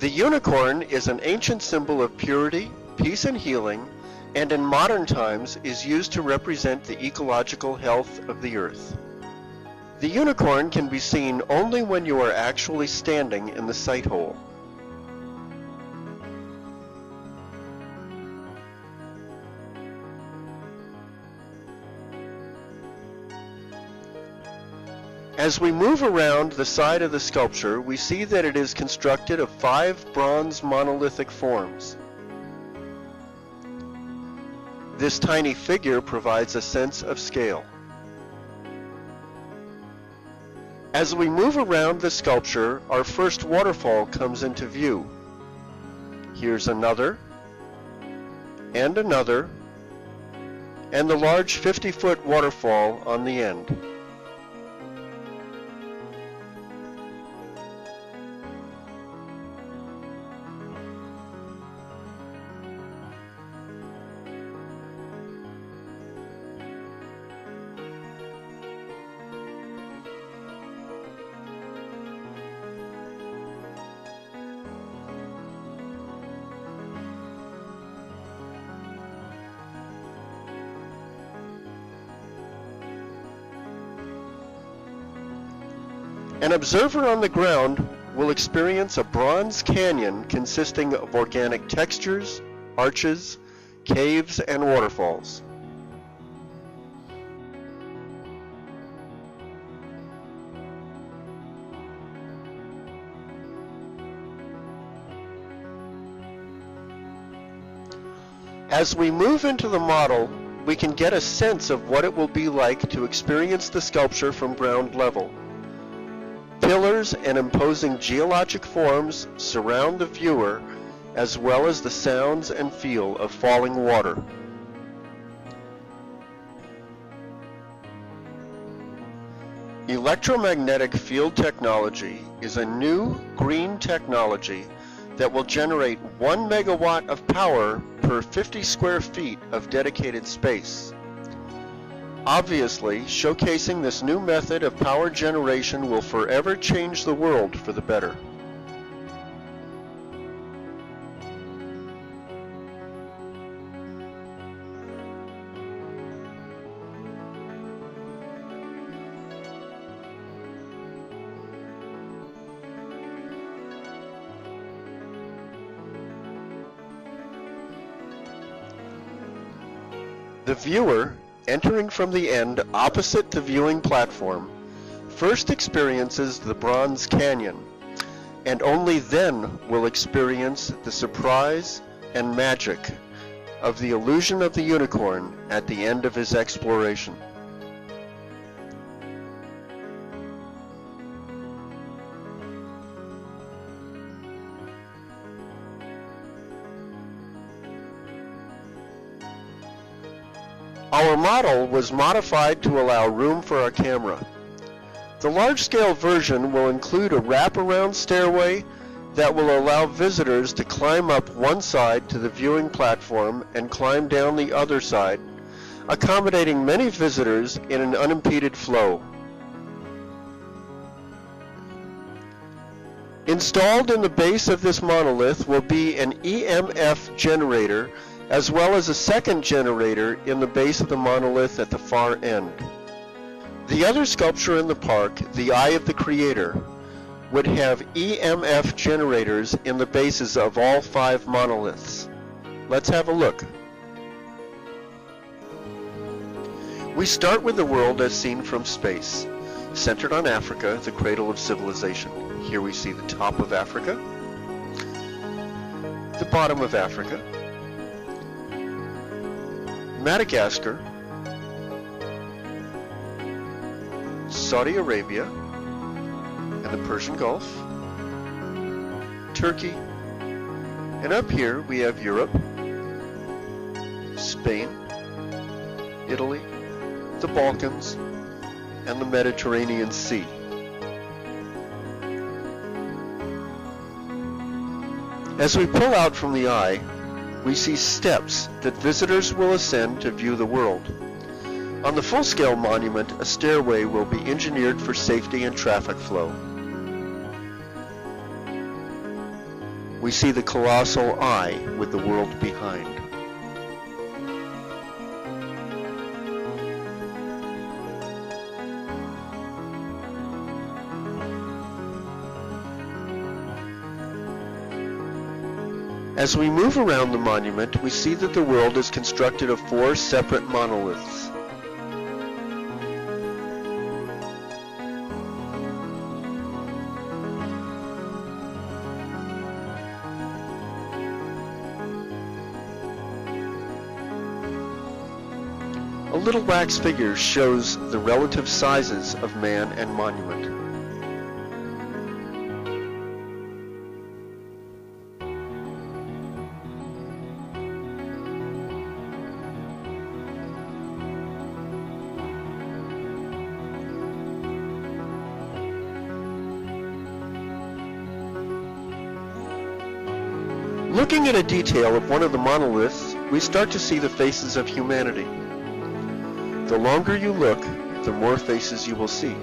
The unicorn is an ancient symbol of purity, peace, and healing, and in modern times is used to represent the ecological health of the earth. The unicorn can be seen only when you are actually standing in the sight hole. As we move around the side of the sculpture, we see that it is constructed of 5 bronze monolithic forms. This tiny figure provides a sense of scale. As we move around the sculpture, our first waterfall comes into view. Here's another, and another, and the large 50-foot waterfall on the end. An observer on the ground will experience a bronze canyon consisting of organic textures, arches, caves, and waterfalls. As we move into the model, we can get a sense of what it will be like to experience the sculpture from ground level. Pillars and imposing geologic forms surround the viewer, as well as the sounds and feel of falling water. Electromagnetic field technology is a new green technology that will generate 1 megawatt of power per 50 square feet of dedicated space. Obviously, showcasing this new method of power generation will forever change the world for the better. The viewer, entering from the end opposite the viewing platform, first experiences the bronze canyon, and only then will experience the surprise and magic of the illusion of the unicorn at the end of his exploration. Our model was modified to allow room for our camera. The large-scale version will include a wraparound stairway that will allow visitors to climb up one side to the viewing platform and climb down the other side, accommodating many visitors in an unimpeded flow. Installed in the base of this monolith will be an EMF generator, as well as a second generator in the base of the monolith at the far end. The other sculpture in the park, the Eye of the Creator, would have EMF generators in the bases of all 5 monoliths. Let's have a look. We start with the world as seen from space, centered on Africa, the cradle of civilization. Here we see the top of Africa, the bottom of Africa, Madagascar, Saudi Arabia, and the Persian Gulf, Turkey, and up here we have Europe, Spain, Italy, the Balkans, and the Mediterranean Sea. As we pull out from the eye, we see steps that visitors will ascend to view the world. On the full-scale monument, a stairway will be engineered for safety and traffic flow. we see the colossal eye with the world behind. As we move around the monument, we see that the world is constructed of 4 separate monoliths. A little wax figure shows the relative sizes of man and monument. Looking at a detail of one of the monoliths, we start to see the faces of humanity. The longer you look, the more faces you will see.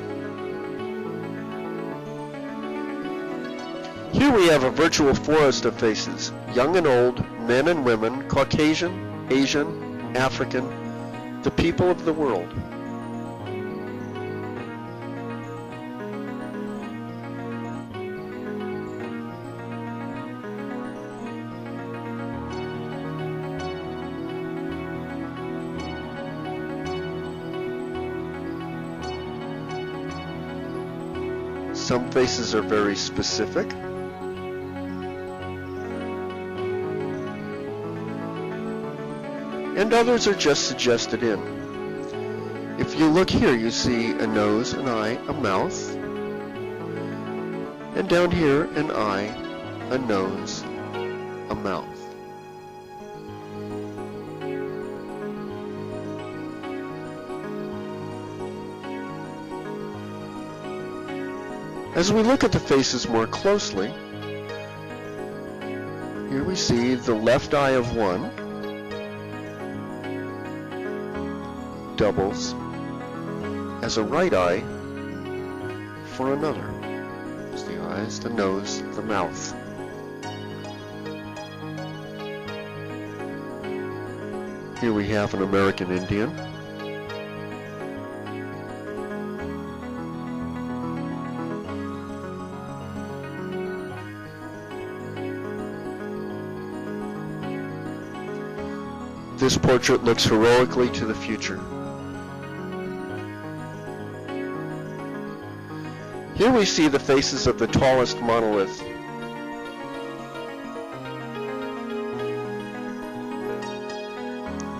Here we have a virtual forest of faces, young and old, men and women, Caucasian, Asian, African, the people of the world. Some faces are very specific. And others are just suggested in. If you look here, you see a nose, an eye, a mouth. And down here, an eye, a nose, a mouth. As we look at the faces more closely, here we see the left eye of one doubles as a right eye for another. It's the eyes, the nose, the mouth. Here we have an American Indian. This portrait looks heroically to the future. Here we see the faces of the tallest monolith.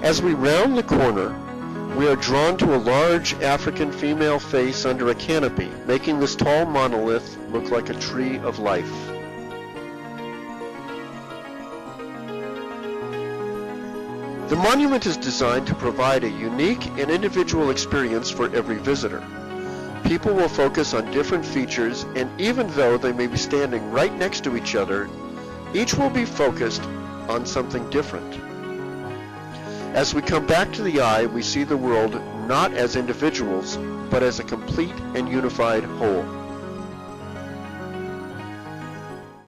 As we round the corner, we are drawn to a large African female face under a canopy, making this tall monolith look like a tree of life. The monument is designed to provide a unique and individual experience for every visitor. People will focus on different features, and even though they may be standing right next to each other, each will be focused on something different. As we come back to the eye, we see the world not as individuals, but as a complete and unified whole.